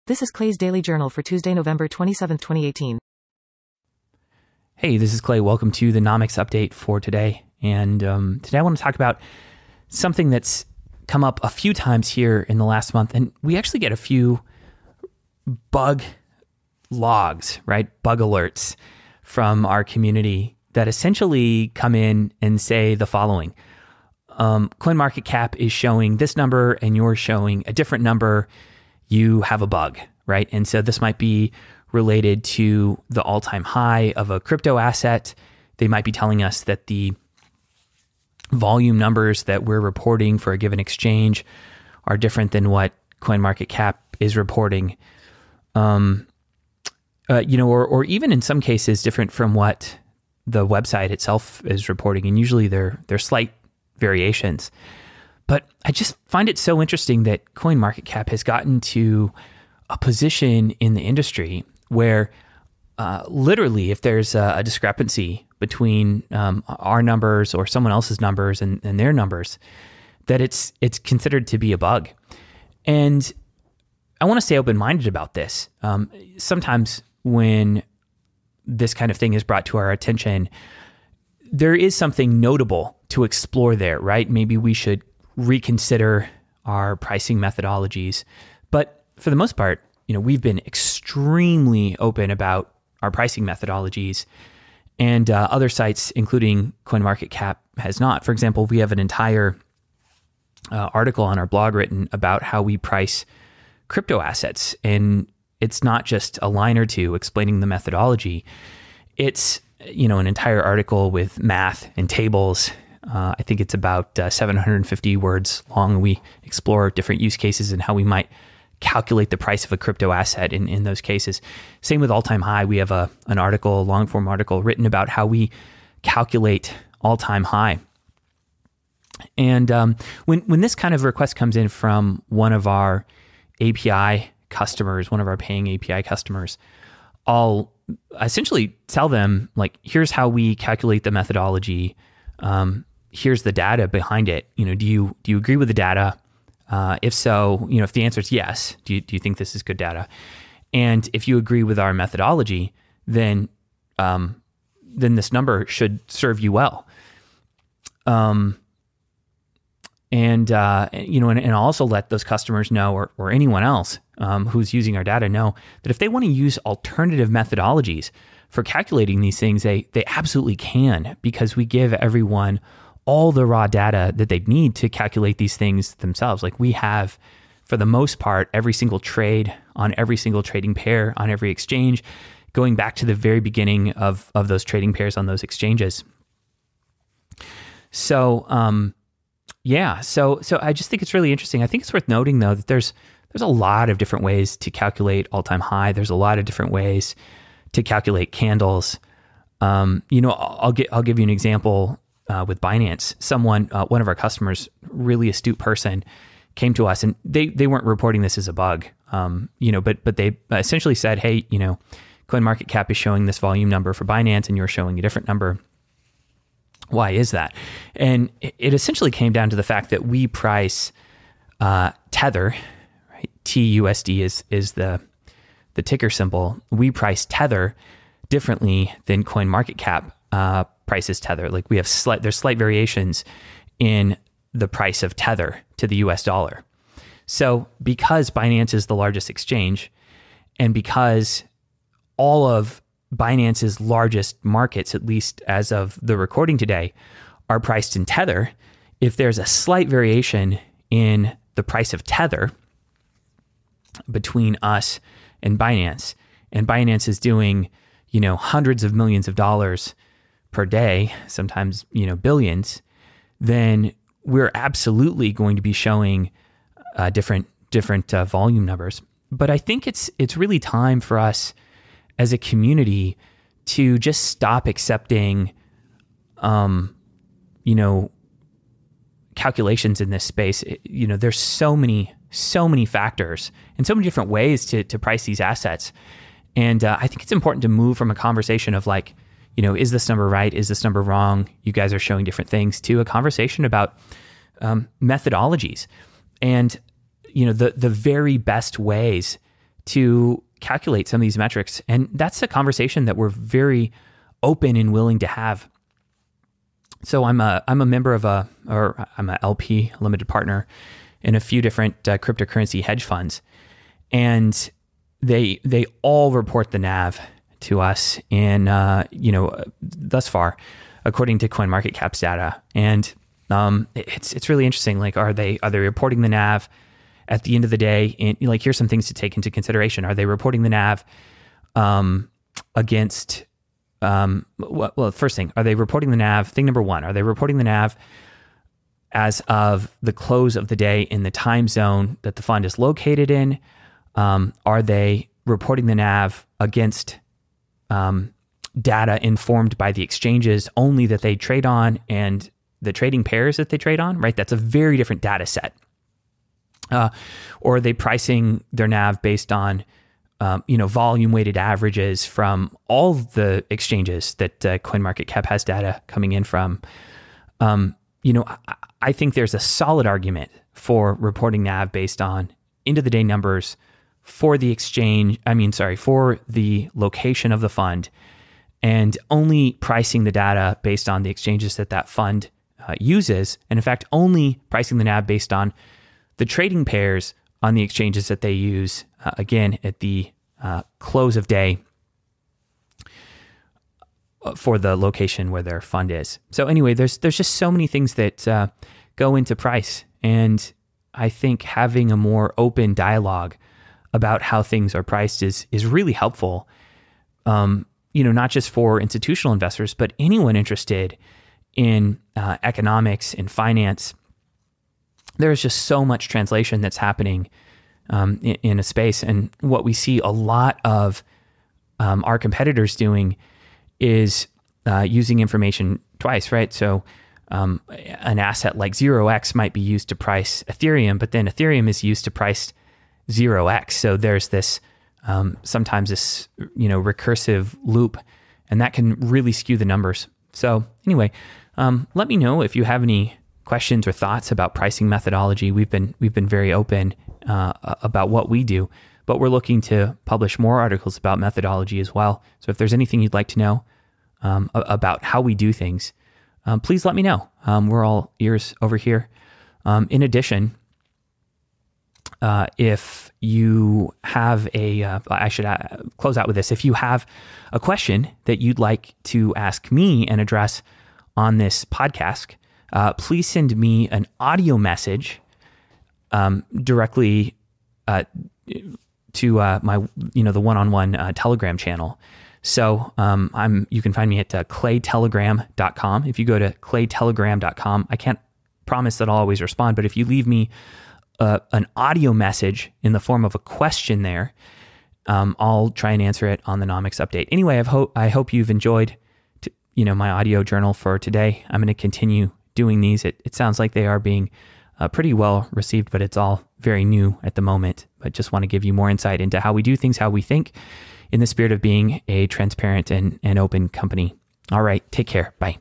This is Clay's Daily Journal for Tuesday, November 27, 2018. Hey, this is Clay. Welcome to the Nomics update for today. And today I want to talk about something that's come up a few times here in the last month. And we actually get a few bug logs, right? Bug alerts from our community that essentially come in and say the following. CoinMarketCap is showing this number and you're showing a different number. You have a bug, right? And so this might be related to the all-time high of a crypto asset. They might be telling us that the volume numbers that we're reporting for a given exchange are different than what CoinMarketCap is reporting. Or even in some cases different from what the website itself is reporting. And usually they're slight variations. But I just find it so interesting that CoinMarketCap has gotten to a position in the industry where literally if there's a discrepancy between our numbers or someone else's numbers and their numbers, that it's considered to be a bug. And I want to stay open-minded about this. Sometimes when this kind of thing is brought to our attention, there is something notable to explore there, right? Maybe we should reconsider our pricing methodologies. But for the most part, we've been extremely open about our pricing methodologies, and other sites, including CoinMarketCap, has not. For example, we have an entire article on our blog written about how we price crypto assets, and it's not just a line or two explaining the methodology. It's an entire article with math and tables. I think it's about 750 words long. We explore different use cases and how we might calculate the price of a crypto asset in those cases. Same with all-time high. We have an article, a long-form article written about how we calculate all-time high. And when this kind of request comes in from one of our API customers, one of our paying API customers, I'll essentially tell them, here's how we calculate the methodology. Here's the data behind it. Do you agree with the data? If so, if the answer is yes, do you think this is good data? And if you agree with our methodology, then this number should serve you well. And I'll also let those customers know, or anyone else who's using our data know that if they want to use alternative methodologies for calculating these things, they absolutely can, because we give everyone all the raw data that they need to calculate these things themselves. We have, for the most part, every single trade on every single trading pair on every exchange, going back to the very beginning of those trading pairs on those exchanges. So, So I just think it's really interesting. I think it's worth noting, though, that there's a lot of different ways to calculate all-time high. There's a lot of different ways to calculate candles. I'll give you an example with Binance. Someone, one of our customers, really astute person, came to us and they weren't reporting this as a bug. But they essentially said, hey, CoinMarketCap is showing this volume number for Binance and you're showing a different number. Why is that? And it essentially came down to the fact that we price Tether, right? TUSD is the ticker symbol. We price Tether differently than CoinMarketCap prices Tether. We have there's slight variations in the price of Tether to the US dollar. So because Binance is the largest exchange, and because all of Binance's largest markets, at least as of the recording today, are priced in Tether, if there's a slight variation in the price of Tether between us and Binance is doing, hundreds of millions of dollars per day, sometimes, billions, then we're absolutely going to be showing different volume numbers. But I think it's really time for us as a community to just stop accepting, calculations in this space. There's so many factors and so many different ways to price these assets. And I think it's important to move from a conversation of is this number right? Is this number wrong? You guys are showing different things, to a conversation about methodologies and, the very best ways to calculate some of these metrics. And that's a conversation that we're very open and willing to have. So I'm a member of I'm a LP, limited partner, in a few different cryptocurrency hedge funds, and they all report the NAV to us in thus far, according to CoinMarketCap's data. And it's really interesting. Like, are they reporting the NAV at the end of the day? And like, here's some things to take into consideration. Are they reporting the NAV against well, first thing, are they reporting the NAV? Thing number one, are they reporting the NAV as of the close of the day in the time zone that the fund is located in? Are they reporting the NAV against data informed by the exchanges only that they trade on and the trading pairs that they trade on, right? That's a very different data set. Or are they pricing their NAV based on volume weighted averages from all the exchanges that CoinMarketCap has data coming in from? I think there's a solid argument for reporting NAV based on end of the day numbers for the for the location of the fund, and only pricing the data based on the exchanges that fund uses. And in fact, only pricing the NAV based on the trading pairs on the exchanges that they use, again, at the close of day for the location where their fund is. So anyway, there's just so many things that go into price. And I think having a more open dialogue about how things are priced is really helpful, not just for institutional investors, but anyone interested in economics and finance. There's just so much translation that's happening in a space. And what we see a lot of our competitors doing is using information twice, right? So an asset like 0x might be used to price Ethereum, but then Ethereum is used to price 0x. So there's this sometimes this recursive loop, and that can really skew the numbers. So anyway, let me know if you have any questions or thoughts about pricing methodology. We've been very open about what we do, but we're looking to publish more articles about methodology as well. So if there's anything you'd like to know about how we do things, please let me know. We're all ears over here. In addition, if you have I should close out with this. If you have a question that you'd like to ask me and address on this podcast, please send me an audio message directly to my the one-on-one Telegram channel. So you can find me at claytelegram.com. If you go to claytelegram.com, I can't promise that I'll always respond, but if you leave me an audio message in the form of a question there, I'll try and answer it on the Nomics update. Anyway, I hope you've enjoyed my audio journal for today. I'm going to continue doing these. It sounds like they are being pretty well received, but it's all very new at the moment. But just want to give you more insight into how we do things, how we think, in the spirit of being a transparent and open company. All right, take care. Bye.